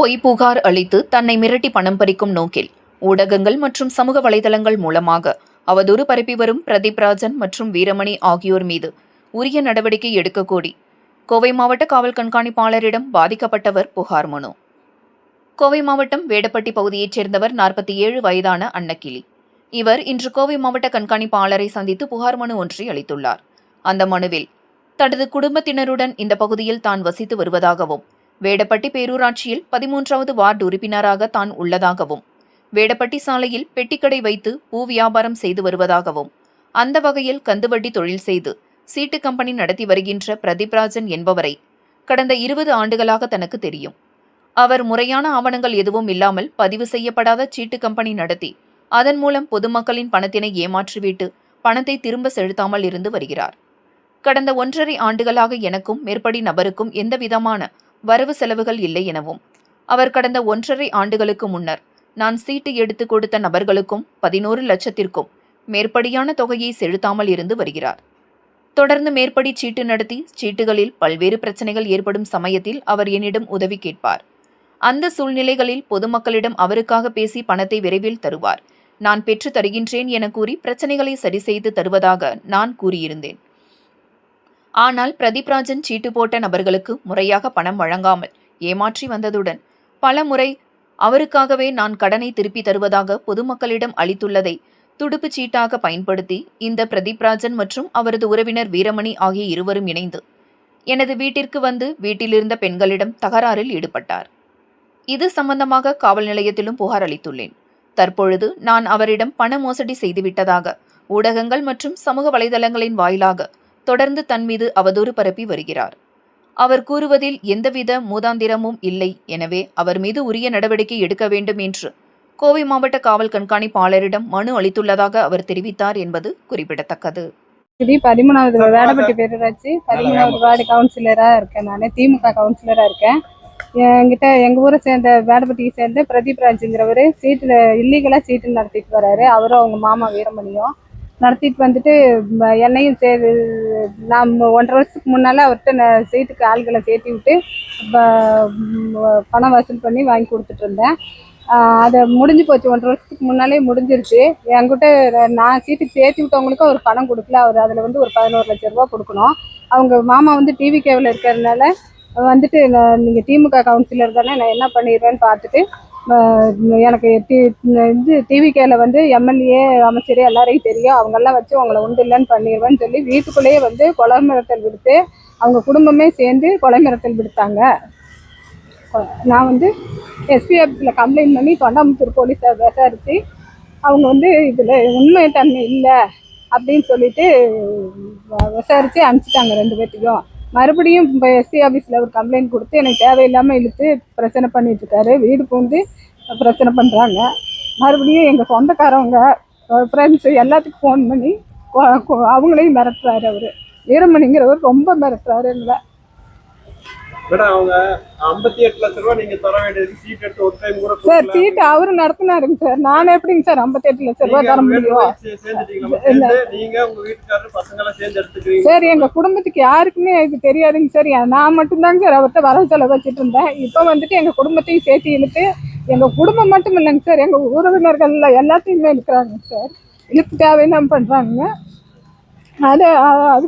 பொய் புகார் அளித்து தன்னை மிரட்டி பணம் பறிக்கும் நோக்கில் ஊடகங்கள் மற்றும் சமூக வலைதளங்கள் மூலமாக அவதூறு பரப்பி வரும் பிரதீப் ராஜன் மற்றும் வீரமணி ஆகியோர் மீது உரிய நடவடிக்கை எடுக்க கோரி கோவை மாவட்ட காவல் கண்காணிப்பாளரிடம் பாதிக்கப்பட்டவர் புகார் மனு. கோவை மாவட்டம் வேடப்பட்டி பகுதியைச் சேர்ந்தவர் 47 வயதான அன்னக்கிளி. இவர் இன்று கோவை மாவட்ட கண்காணிப்பாளரை சந்தித்து புகார் மனு ஒன்றை அளித்துள்ளார். அந்த மனுவில் தனது குடும்பத்தினருடன் இந்த பகுதியில் தான் வசித்து வருவதாகவும், வேடப்பட்டி பேரூராட்சியில் 13வது வார்டு உறுப்பினராக தான் உள்ளதாகவும், வேடப்பட்டி சாலையில் பெட்டிக்கடை வைத்து பூ வியாபாரம் செய்து வருவதாகவும், அந்த வகையில் கந்துவட்டி தொழில் செய்து சீட்டு கம்பெனி நடத்தி வருகின்ற பிரதீப் ராஜன் என்பவரை கடந்த 20 ஆண்டுகளாக தனக்கு தெரியும். அவர் முறையான ஆவணங்கள் எதுவும் இல்லாமல் பதிவு செய்யப்படாத சீட்டு கம்பெனி நடத்தி அதன் மூலம் பொதுமக்களின் பணத்தினை ஏமாற்றிவிட்டு பணத்தை திரும்ப செலுத்தாமல் இருந்து வருகிறார். கடந்த 1.5 ஆண்டுகளாக எனக்கும் மேற்படி நபருக்கும் எந்தவிதமான வரவு செலவுகள் இல்லை எனவும், அவர் கடந்த 1.5 ஆண்டுகளுக்கு முன்னர் நான் சீட்டு எடுத்து கொடுத்த நபர்களுக்கும் 11 லட்சத்திற்கும் மேற்படியான தொகையை செலுத்தாமல் இருந்து வருகிறார். தொடர்ந்து மேற்படி சீட்டு நடத்தி சீட்டுகளில் பல்வேறு பிரச்சனைகள் ஏற்படும் சமயத்தில் அவர் என்னிடம் உதவி கேட்பார். அந்த சூழ்நிலைகளில் பொதுமக்களிடம் அவருக்காக பேசி பணத்தை விரைவில் தருவார். நான் பெற்று தருகின்றேன் என கூறி பிரச்சனைகளை சரி செய்து தருவதாக நான் கூறியிருந்தேன். ஆனால் பிரதீப் ராஜன் சீட்டு போட்ட நபர்களுக்கு முறையாக பணம் வழங்காமல் ஏமாற்றி வந்ததுடன் பல முறை அவருக்காகவே நான் கடனை திருப்பி தருவதாக பொதுமக்களிடம் அளித்துள்ளதை துடுப்புச் சீட்டாக பயன்படுத்தி இந்த பிரதீப் ராஜன் மற்றும் அவரது உறவினர் வீரமணி ஆகிய இருவரும் இணைந்து எனது வீட்டிற்கு வந்து வீட்டிலிருந்த பெண்களிடம் தகராறில் ஈடுபட்டார். இது சம்பந்தமாக காவல் நிலையத்திலும் புகார் அளித்துள்ளேன். தற்பொழுது நான் அவரிடம் பண மோசடி செய்துவிட்டதாக ஊடகங்கள் மற்றும் சமூக வலைதளங்களின் வாயிலாக தொடர்ந்து தன் மீது அவதூறு பரப்பி வருகிறார். அவர் கூறுவதில் எந்தவித மூதாந்திரமும் இல்லை. எனவே அவர் மீது உரிய நடவடிக்கை எடுக்க வேண்டும் என்று கோவை மாவட்ட காவல் கண்காணிப்பாளரிடம் மனு அளித்துள்ளதாக அவர் தெரிவித்தார் என்பது குறிப்பிடத்தக்கது. 13வது வேடப்பட்டி பேரூராட்சி 13வது வார்டு கவுன்சிலராக இருக்கேன். நான் திமுக கவுன்சிலராக இருக்கேன். என்கிட்ட எங்கள் ஊரை சேர்ந்த வேடப்பட்டியை சேர்ந்த பிரதீப் ராஜுங்கிறவர் சீட்டில் இல்லீகலாக சீட்டு நடத்திட்டு வர்றாரு. அவரும் அவங்க மாமா வீரமணியும் நடத்திட்டு வந்துட்டு என்னையும் நான் 1.5 வருஷத்துக்கு முன்னால் அவர்கிட்ட சீட்டுக்கு ஆள்களை சேர்த்தி விட்டு பணம் வசூல் பண்ணி வாங்கி கொடுத்துட்டு இருந்தேன். அதை முடிஞ்சு போச்சு. 1.5 வருஷத்துக்கு முன்னாலே முடிஞ்சிருச்சு. என்கிட்ட நான் சீட்டுக்கு சேர்த்து விட்டவங்களுக்கும் அவர் பணம் கொடுக்கல. அவர் அதில் வந்து ஒரு 11 லட்சம் ரூபா கொடுக்கணும். அவங்க மாமா வந்து டிவிகேவில் இருக்கிறதுனால வந்துட்டு நீங்கள் திமுக கவுன்சிலர் தானே, நான் என்ன பண்ணிடுவேன்னு பார்த்துட்டு எனக்கு இது டிவிகேல வந்து எம்எல்ஏ அமைச்சர் எல்லாரையும் தெரியும், அவங்கெல்லாம் வச்சு உங்களை உண்டு இல்லைன்னு பண்ணிடுவேன்னு சொல்லி வீட்டுக்குள்ளேயே வந்து கொலை மிரட்டல் விடுத்து அவங்க குடும்பமே சேர்ந்து கொலை மிரட்டல் விடுத்தாங்க. நான் வந்து எஸ்பி ஆஃபீஸில் கம்ப்ளைண்ட் பண்ணி தொண்டாமுத்தூர் போலீஸை விசாரித்து அவங்க வந்து இதில் உண்மை தன்மை இல்லை அப்படின்னு சொல்லிட்டு விசாரித்து அனுப்பிச்சிட்டாங்க 2 பேர்த்தையும். மறுபடியும் இப்போ எஸ்பி ஆஃபீஸில் ஒரு கம்ப்ளைண்ட் கொடுத்து எனக்கு தேவையில்லாமல் இழுத்து பிரச்சனை பண்ணிட்டுருக்காரு. வீடு பூந்து பிரச்சனை பண்ணுறாங்க. மறுபடியும் எங்கள் சொந்தக்காரவங்க ஃப்ரெண்ட்ஸு எல்லாத்துக்கும் ஃபோன் பண்ணி அவங்களையும் மிரட்டுறாரு. அவர் வீரமணிங்கிறவர் ரொம்ப மிரட்டுறாரு. எங்களை அவங்க 58 லட்சம் ரூபாய் நீங்க தர வேண்டியது சீட் எடுத்து ஒரு டைம் கூட சார் சீட்டு அவரு நடத்தினாருங்க சார். நான் எப்படிங்க சார் 58 லட்சம் ரூபாய் தர முடியும்? நீங்க உங்க வீட்டுக்காரர் பசங்க எல்லாம் சேர்ந்து எடுத்துக்கிறீங்க சார். எங்க குடும்பத்துக்கு யாருக்குமே இது தெரியாதுங்க சார். நான் மட்டும்தாங்க சார் அவர்கிட்ட வரவு செலவு வச்சுட்டு இருந்தேன். இப்போ வந்துட்டு எங்க குடும்பத்தையும் சேர்த்து இழுத்து, எங்க குடும்பம் மட்டும் இல்லைங்க சார், எங்க உறவினர்கள் எல்லாத்தையுமே இழுக்கிறாங்க சார். இழுத்து தேவையில்லாம பண்றாங்க. அது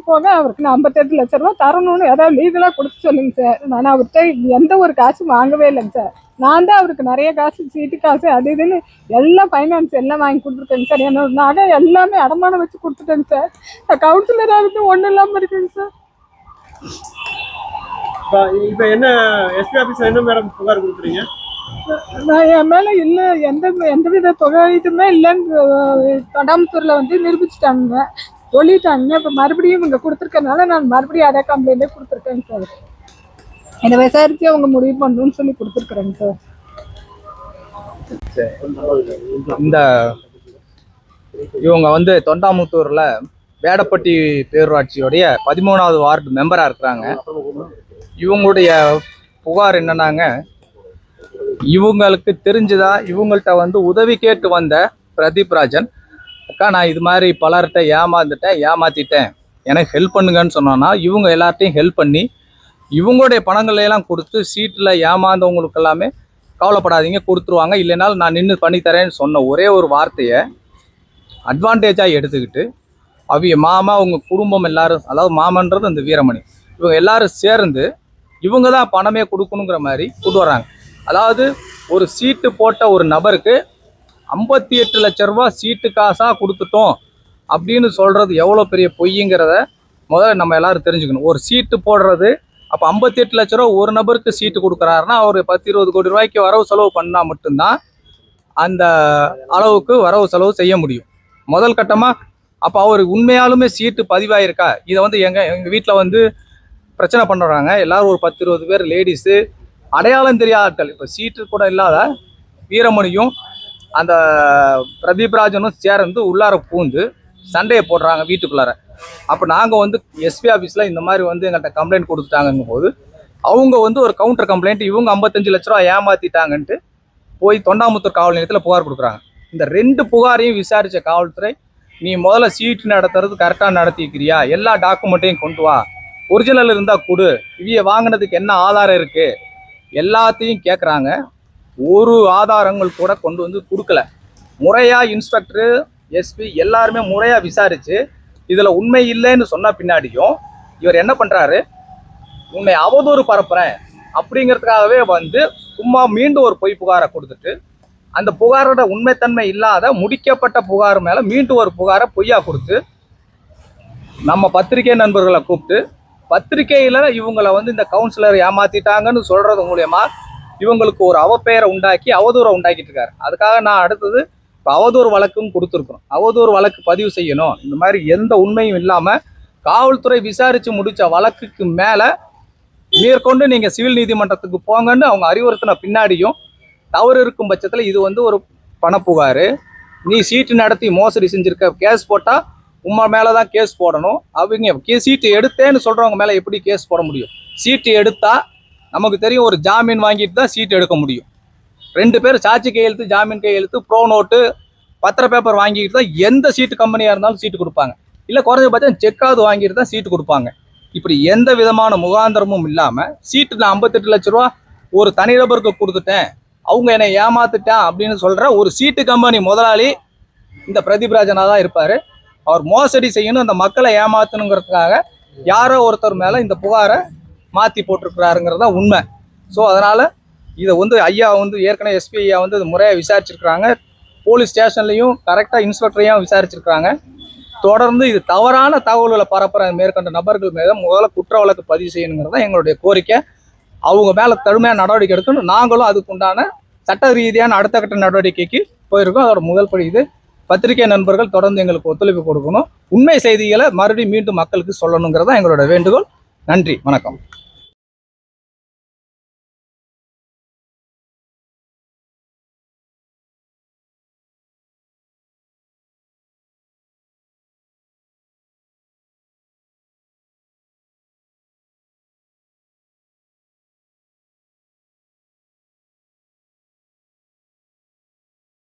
போக அவருக்கு நான் 58 லட்சம் ரூபா தரணும்னு ஏதாவது லீகலாக கொடுக்க சொல்லுங்க சார். நான் அவர்கிட்ட எந்த ஒரு காசும் வாங்கவே இல்லைங்க சார். நான் தான் அவருக்கு நிறைய காசு, சீட்டு காசு, அது இதுன்னு எல்லாம் ஃபைனான்ஸ் எல்லாம் வாங்கி கொடுத்துருக்கேங்க சார். என்னோட நகை எல்லாமே அடமானம் வச்சு கொடுத்துட்டேங்க சார். நான் கவுன்சிலராக இருந்து ஒன்றும் இல்லாமல் இருக்குங்க சார். இப்போ என்ன எஸ்பி ஆஃபீஸில் என்ன மேடம் புகார் கொடுக்குறீங்க? நான் என் மேலே இல்லை எந்தவித தொகையுமே இல்லைன்னு தொண்டாமுத்தூரில் வந்து நிரூபிச்சிட்டாங்க, சொல்லிட்டாங்க. இப்போ மறுபடியும் இங்கே கொடுத்துருக்கனால நான் மறுபடியும் அதே கம்ப்ளைண்டே கொடுத்துருக்கேங்க சார். என்னை விசாரித்து அவங்க முடிவு பண்ணணும்னு சொல்லி கொடுத்துருக்குறேங்க சார். இந்த இவங்க வந்து தொண்டாமுத்தூரில் வேடப்பட்டி பேரூராட்சியோடைய 13வது வார்டு மெம்பராக இருக்கிறாங்க. இவங்களுடைய புகார் என்னன்னாங்க, இவங்களுக்கு தெரிஞ்சுதா இவங்கள்ட்ட வந்து உதவி கேட்டு வந்த பிரதீப் ராஜன், அக்கா நான் இது மாதிரி பலர்கிட்ட ஏமாத்திட்டேன், எனக்கு ஹெல்ப் பண்ணுங்கன்னு சொன்னோன்னா இவங்க எல்லார்ட்டையும் ஹெல்ப் பண்ணி இவங்களுடைய பணங்களையெல்லாம் கொடுத்து சீட்டில் ஏமாந்தவங்களுக்கு எல்லாமே கவலைப்படாதீங்க கொடுத்துருவாங்க, இல்லைனாலும் நான் நின்று பண்ணித்தரேன்னு சொன்ன ஒரே ஒரு வார்த்தையை அட்வான்டேஜாக எடுத்துக்கிட்டு அவிய மாமா அவங்க குடும்பம் எல்லாரும், அதாவது மாமன்றது அந்த வீரமணி, இவங்க எல்லாரும் சேர்ந்து இவங்க தான் பணமே கொடுக்கணுங்கிற மாதிரி கொண்டு வர்றாங்க. அதாவது ஒரு சீட்டு போட்ட ஒரு நபருக்கு 58 லட்ச ரூபா சீட்டு காசாக கொடுத்துட்டோம் அப்படின்னு சொல்கிறது எவ்வளோ பெரிய பொய்ங்கிறத முதல்ல நம்ம எல்லாரும் தெரிஞ்சுக்கணும். ஒரு சீட்டு போடுறது, அப்போ 58 லட்ச ரூபா ஒரு நபருக்கு சீட்டு கொடுக்குறாருன்னா அவர் 10-20 கோடி ரூபாய்க்கு வரவு செலவு பண்ணால் மட்டும்தான் அந்த அளவுக்கு வரவு செலவு செய்ய முடியும் முதல் கட்டமாக. அப்போ அவருக்கு உண்மையாலுமே சீட்டு பதிவாயிருக்கா? இதை வந்து எங்கள் வீட்டில் வந்து பிரச்சனை பண்ணுறாங்க எல்லாரும், ஒரு 10-20 பேர் லேடிஸு, அடையாளம் தெரியாத ஆட்கள். இப்போ சீட்டு கூட இல்லாத வீரமணியும் அந்த பிரதீப் ராஜனும் சேர்ந்து உள்ளார பூந்து சண்டையை போடுறாங்க வீட்டுக்குள்ளார. அப்போ நாங்கள் வந்து எஸ்பி ஆஃபீஸில் இந்த மாதிரி வந்து எங்கள்கிட்ட கம்ப்ளைண்ட் கொடுத்துட்டாங்கங்கும் போது அவங்க வந்து ஒரு கவுண்டர் கம்ப்ளைண்ட், இவங்க 55 லட்ச ரூபா ஏமாற்றிட்டாங்கன்ட்டு போய் தொண்டாமுத்தூர் காவல் நிலையத்தில் புகார் கொடுக்குறாங்க. இந்த 2 புகாரையும் விசாரித்த காவல்துறை, நீ முதல்ல சீட்டு நடத்துறது கரெக்டாக நடத்திக்கிறியா, எல்லா டாக்குமெண்ட்டையும் கொண்டு வா, ஒரிஜினல் இருந்தால் கொடு, இவைய வாங்கினதுக்கு என்ன ஆதாரம் இருக்குது, எல்லாத்தையும் கேட்குறாங்க. ஒரு ஆதாரங்கள் கூட கொண்டு வந்து கொடுக்கல. முறையாக இன்ஸ்பெக்டரு, எஸ்பி எல்லாருமே முறையாக விசாரித்து இதில் உண்மை இல்லைன்னு சொன்ன பின்னாடியும் இவர் என்ன பண்ணுறாரு, உன்னை அவதூறு பரப்புகிறேன் அப்படிங்கிறதுக்காகவே வந்து சும்மா மீண்டும் ஒரு பொய் புகாரை கொடுத்துட்டு அந்த புகாரோட உண்மைத்தன்மை இல்லாத முடிக்கப்பட்ட புகார் மேலே மீண்டும் ஒரு புகாரை பொய்யா கொடுத்து நம்ம பத்திரிகை நண்பர்களை கூப்பிட்டு பத்திரிகையில் இவங்களை வந்து இந்த கவுன்சிலர் ஏமாற்றிட்டாங்கன்னு சொல்கிறது மூலயமா இவங்களுக்கு ஒரு அவப்பெயரை உண்டாக்கி அவதூறை உண்டாக்கிட்டு இருக்காரு. அதுக்காக நான் அடுத்தது இப்போ அவதூறு வழக்குன்னு கொடுத்துருக்குறோம். அவதூறு வழக்கு பதிவு செய்யணும். இந்த மாதிரி எந்த உண்மையும் இல்லாமல் காவல்துறை விசாரித்து முடித்த வழக்குக்கு மேலே மேற்கொண்டு நீங்கள் சிவில் நீதிமன்றத்துக்கு போங்கன்னு அவங்க அறிவுறுத்தின பின்னாடியும் தவறு இருக்கும் பட்சத்தில் இது வந்து ஒரு பணப்புகார், நீ சீட்டு நடத்தி மோசடி செஞ்சுருக்க, கேஸ் போட்டால் உமா மேலே தான் கேஸ் போடணும். அவங்க சீட்டு எடுத்தேன்னு சொல்கிறவங்க மேலே எப்படி கேஸ் போட முடியும்? சீட்டு எடுத்தால் நமக்கு தெரியும், ஒரு ஜாமீன் வாங்கிட்டு தான் சீட்டு எடுக்க முடியும். 2 பேர் சாட்சி கையெழுத்து, ஜாமீன் கையெழுத்து, ப்ரோ நோட்டு, பத்திர பேப்பர் வாங்கிட்டு தான் எந்த சீட்டு கம்பெனியாக இருந்தாலும் சீட்டு கொடுப்பாங்க. இல்லை குறைஞ்சபட்சம் செக்காவது வாங்கிட்டு தான் சீட்டு கொடுப்பாங்க. இப்படி எந்த விதமான முகாந்திரமும் இல்லாமல் சீட்டு நான் 58 லட்ச ரூபா ஒரு தனிநபருக்கு கொடுத்துட்டேன், அவங்க என்னை ஏமாத்துட்டான் அப்படின்னு சொல்கிற ஒரு சீட்டு கம்பெனி முதலாளி இந்த பிரதீப் ராஜனாக தான் இருப்பார். அவர் மோசடி செய்யணும், அந்த மக்களை ஏமாற்றணுங்கிறதுக்காக யாரோ ஒருத்தர் மேலே இந்த புகாரை மாற்றி போட்டிருக்கிறாருங்கிறது தான் உண்மை. ஸோ அதனால் இதை வந்து ஐயா வந்து ஏற்கனவே எஸ்பி ஐயா வந்து இது முறையாக விசாரிச்சிருக்கிறாங்க. போலீஸ் ஸ்டேஷன்லையும் கரெக்டாக இன்ஸ்பெக்டரையும் விசாரிச்சிருக்கிறாங்க. தொடர்ந்து இது தவறான தகவல்களை பரப்புகிற மேற்கொண்ட நபர்கள் மீது முதல்ல குற்ற வழக்கு பதிவு செய்யணுங்கிறது தான் எங்களுடைய கோரிக்கை. அவங்க மேலே கடுமையான நடவடிக்கை எடுக்கணும். நாங்களும் அதுக்குண்டான சட்ட ரீதியான அடுத்த கட்ட நடவடிக்கைக்கு போயிருக்கோம். அதோட முதல் படி இது. பத்திரிகை நண்பர்கள் தொடர்ந்து எங்களுக்கு ஒத்துழைப்பு கொடுக்கணும். உண்மை செய்திகளை மறுபடியும் மீண்டும் மக்களுக்கு சொல்லணுங்கிறதா எங்களோட வேண்டுகோள். நன்றி, வணக்கம்.